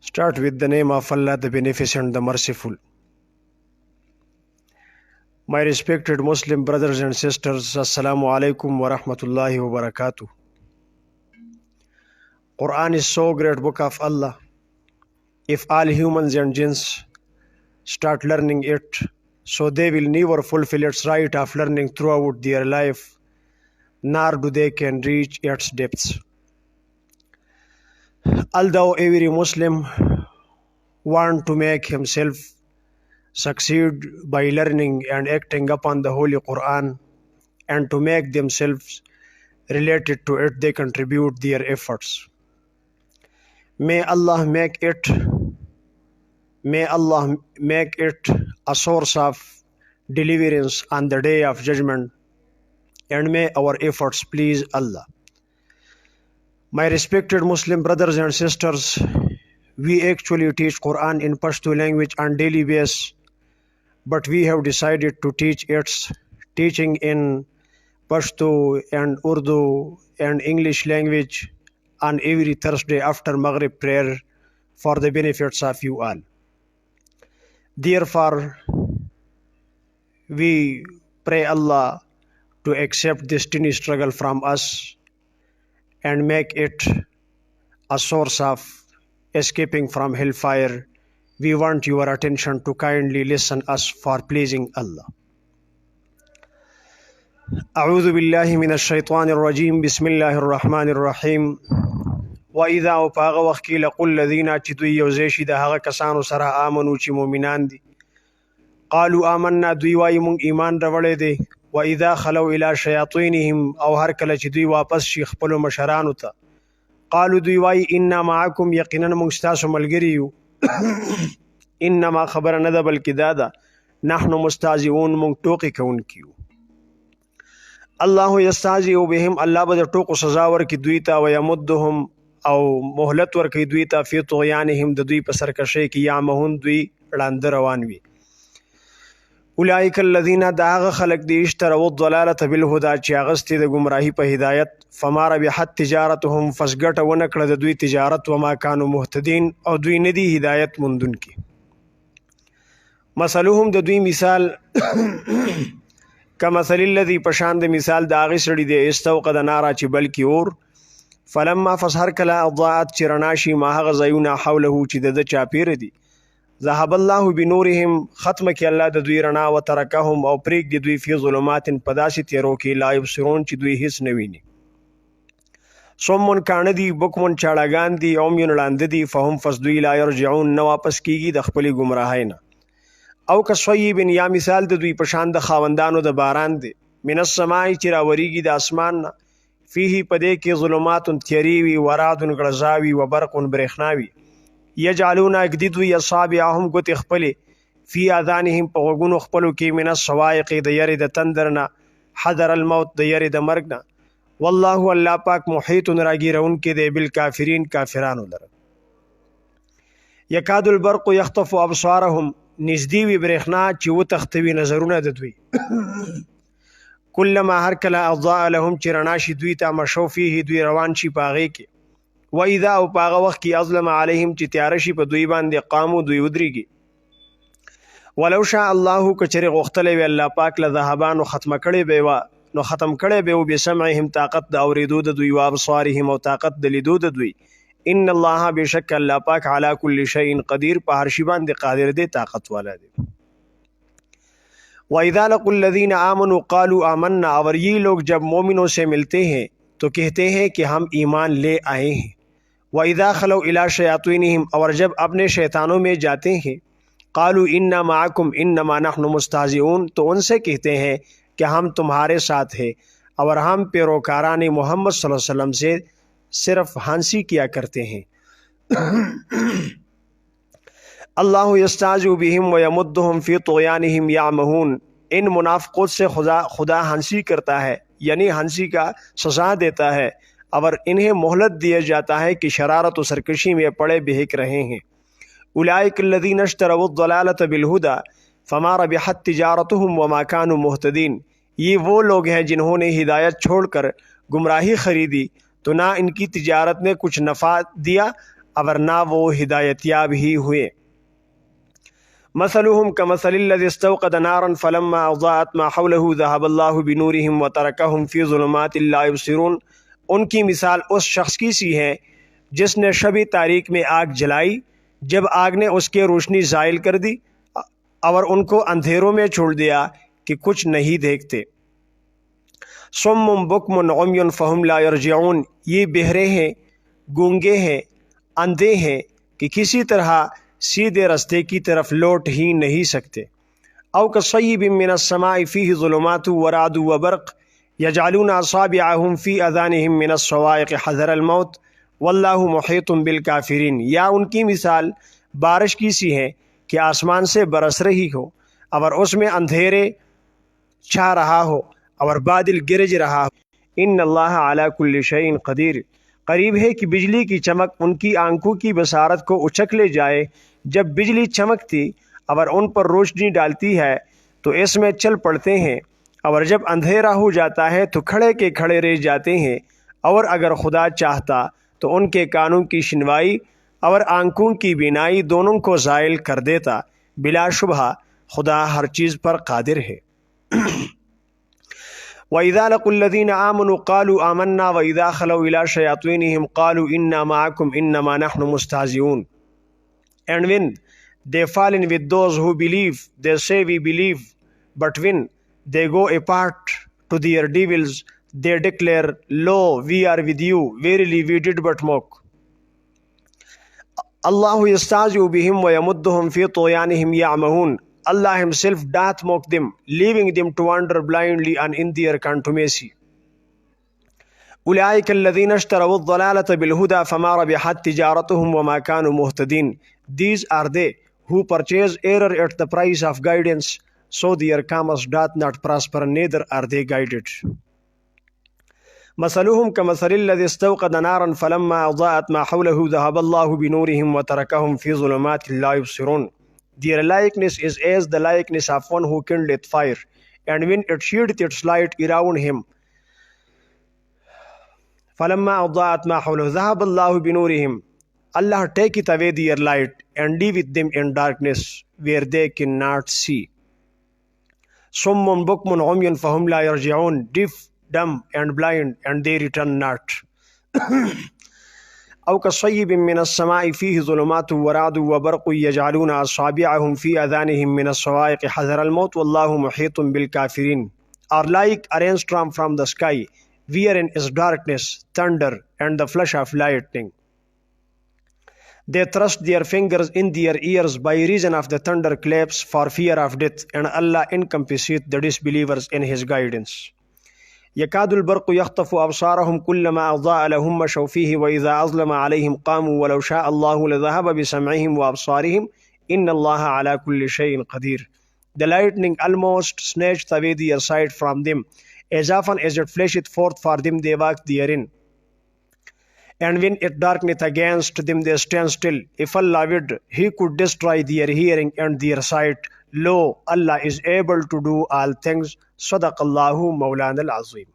Start with the name of Allah, the Beneficent, the Merciful. My respected Muslim brothers and sisters, Assalamu alaikum wa rahmatullahi wa barakatuh. Quran is so great book of Allah. If all humans and jinns start learning it, so they will never fulfill its right of learning throughout their life, nor do they can reach its depths. Although every Muslim want to make himself succeed by learning and acting upon the Holy Quran and to make themselves related to it, they contribute their efforts. May Allah make it a source of deliverance on the day of judgment, and may our efforts please Allah. My respected Muslim brothers and sisters, we actually teach Quran in Pashto language on daily basis, but we have decided to teach its teaching in Pashto and Urdu and English language on every Thursday after Maghrib prayer for the benefits of you all. Therefore, we pray Allah to accept this tiny struggle from us and make it a source of escaping from hellfire. We want your attention to kindly listen us for pleasing Allah. أعوذ بالله من الشيطان الرجيم بسم الله الرحمن الرحيم وإذا وپاغ وخت کې لقل الذين چې دوی یوځای شي د هغه کسانو سره آمنو چې مؤمنان دي قالوا آمنا دوی وایي مونږ ایمان راوړی دی وإذا خلوا إلى شياطينهم او هر کله چې دوی واپس شي خپلو مشرانو ته قالوا دوی وایي إنا معكم یقینا مونږ ستاسو ملګري یو انما خبر نه ده بلکې دا ده نحن مستهزئون مونږ ټوکې کوونکي یو الله یستهزئ بهم الله به د ټوکو سزا ورکړي دوی ته ویمدهم او مهلت ورکړي دوی ته فی طغیانهم د دوی په سرکشۍ کې یعمهون دوی ړانده روان وي اولئک الذین دا هغه خلک دي اشتروا الضلالة بالهدى چې اغستې د ګمراهي په هدایت فما ربحت تجارتهم فس ګټه ونه کړه د دوی تجارت وما کانوا مهتدین او دوی نه دي هدایت موندونکي مثلهم د دوی مثال کمثل الذی پشان د مثال د هغې سړي دی استوقد نارا چې بلکې اور فلما فسهر کله اضاءت چې رڼا شي ما هغه ځایونه حوله چې د ده چاپېره دي ذهب الله بنورهم ختمه کې الله د دوی رڼا وترکهم او پرېږدي دوی فی ظلمات په داسې تیرو کې لا یبصرون چې دوی هیڅ نه ویني صمٌ کاڼه دي بکمٌ چاړهګان دي عمي ړانده دي فهم فس دوی لا یرجعون نه واپس کیږي د خپلې ګمراهۍ نه او کصیب یا مثال د دوی په شان د خاوندانو د باران دی من السماء چې راوریږي د اسمان نه فيه پدې کې ظلمات تیری وي ورعد غړزا وي وبرق برېښنا وي یجعلون اږدي دوی اصابعهم ګوتې خپلې فی اذانهم په غوږونو خپلو کې من الصواعق د یرې د تندر نه حذر الموت د یرې د مرګ نه والله الله پاک محیط راګیرونکی دی بالکافرین کافرانو لره یکاد البرق یخطف ابصارهم نږدې وي برېښنا چې وتښتوي نظرونه د دوی کلما هر کله اضاء لهم چې رڼا شي دوی ته مشو فیه دوی روان شي په هغې کې واذا او په هغه وخت کې اظلم علیهم چې تیاره شي په دوی باندې قامو دوی ودرېږي ولو شاء الله که چېرې غوښتلی وي الله پاک لذهبانو ختم کړی به و بسمعهم طاقت د اورېدو د دوی وابصارهم او طاقت د لیدو د دوی ان الله بشک الله پاک علی کل شیء قدیر په هر شي باندې قادر دی طاقت والا دی واذا لقوا الذین آمنوا قالوا آمنا اور یہ لوگ جب مومنوں سے ملتے ہیں تو کہتے ہیں کہ ہم ایمان لے آئے ہیں واذا خلوا الی شیاطینہم اور جب اپنے شیطانوں میں جاتے ہیں قالوا انا معکم انما نحن مستہزئون تو ان سے کہتے ہیں کہ ہم تمہارے ساتھ ہیں اور ہم پیروکاران محمد صلی اللہ علیہ وسلم سے صرف ہنسی کیا کرتے ہیں اللہ یستہزئ بہم ویمدہم فی طغیانہم یعمہون ان منافقوں سے خدا ہنسی کرتا ہے یعنی ہنسی کا سزا دیتا ہے اور انہیں مہلت دیا جاتا ہے کہ شرارت و سرکشی میں پڑے بہک رہے ہیں اولئک الذین اشتروا الضلالة بالہدی فما ربحت تجارتہم وما کانوا مہتدین یہ وہ لوگ ہیں جنہوں نے ہدایت چھوڑ کر گمراہی خریدی تو نہ ان کی تجارت نے کچھ نفع دیا ورنہ وہ ہدایت یاب ہی ہوئے۔ مثلهم كمثل الذي استوقد نارا فلما اضاءت ما حوله ذهب الله بنورهم وتركهم في ظلمات لا يبصرون۔ ان کی مثال اس شخص کی سی ہے جس نے شبی تاریک میں آگ جلائی، جب آگ نے اس کے روشنی زائل کر دی اور ان کو اندھیروں میں چھوڑ دیا کہ کچھ نہیں دیکھتے۔ صم بکم عمی فہم لا یرجعون، یہ بہرے ہیں، گونگے ہیں، اندھے ہیں کہ کسی طرح سیدھے رستے کی طرف لوٹ ہی نہیں سکتے۔ او کصیب من السماء فیہ ظلمات ورعد وبرق یجعلون اصابعهم فی اذانهم من الصواعق حذر الموت واللہ محیط بالکافرین، یا ان کی مثال بارش کی سی ہے کہ آسمان سے برس رہی ہو اور اس میں اندھیرے چھا رہا ہو اور بادل گرج رہا ہو۔ ان اللہ علی کل شیء قدیر، قریب ہے کہ بجلی کی چمک ان کی آنکھوں کی بصارت کو اچک لے جائے۔ جب بجلی چمکتی اور ان پر روشنی ڈالتی ہے تو اس میں چل پڑتے ہیں، اور جب اندھیرا ہو جاتا ہے تو کھڑے کے کھڑے رہ جاتے ہیں، اور اگر خدا چاہتا تو ان کے کانوں کی شنوائی اور آنکھوں کی بینائی دونوں کو زائل کر دیتا۔ بلا شبہ خدا ہر چیز پر قادر ہے۔ وَإِذَا لَقُوا الَّذِينَ آمَنُوا قَالُوا آمَنَّا وَإِذَا خَلَوْا إِلَىٰ شَيَاطِينِهِمْ قَالُوا إِنَّا مَعَكُمْ إِنَّمَا نَحْنُ مُسْتَهْزِئُونَ۔ And when they fall in with those who believe, they say we believe, but when they go apart to their devils, they declare, lo, we are with you, verily we did but mock. Allahu yastahzi'u bihim wa yamudduhum fi tughyanihim ya'mahun. Allah himself doth mock them, leaving them to wander blindly and in their contumacy. أولئك الذين اشتروا الضلالة بالهدى فما ربحت تجارتهم وما كانوا مهتدين. These are they who purchase error at the price of guidance, so their commerce doth not prosper, neither are they guided. مثلهم كمثل الذي استوقد نارا فلما أضاءت ما حوله ذهب الله بنورهم وتركهم في ظلمات لا يبصرون. Their likeness is as the likeness of one who kindleth fire, and when it shed its light around him, فَلَمَّا أَضَاءَتْ مَا حَوْلَهُ ذَهَبَ اللَّهُ بِنُورِهِمْ. Allah taketh away their light and leaveth them in darkness where they cannot see. صُمٌّ بُكْمٌ عُمْيٌ فَهُمْ لَا يَرْجِعُونَ. Deaf, dumb and blind, and they return not. أَوْ كَصَيِّبٍ مِّنَ السَّمَاءِ فِيهِ ظُلُمَاتٌ وَرَعْدٌ وَبَرْقٌ يَجْعَلُونَ أَصَابِعَهُمْ فِي آذَانِهِمْ مِنَ الصَّوَاعِقِ حَذَرَ الْمَوْتِ وَاللَّهُ مُحِيطٌ بِالْكَافِرِينَ. Are like a rainstorm from the sky, wherein is darkness, thunder, and the flash of lightning. They thrust their fingers in their ears by reason of the thunder claps for fear of death, and Allah encompasseth the disbelievers in His guidance. يكاد البرق يخطف أبصارهم كلما أضاء لهم مشوا فيه وإذا أظلم عليهم قاموا ولو شاء الله لذهب بسمعهم وأبصارهم إن الله على كل شيء قدير. The lightning almost snatched away their sight from them. As often as it flasheth forth for them, they walk therein. And when it darkeneth against them, they stand still. If Allah would, He could destroy their hearing and their sight. Lo, Allah is able to do all things. Sadaqallahu Mawlana al-Azim.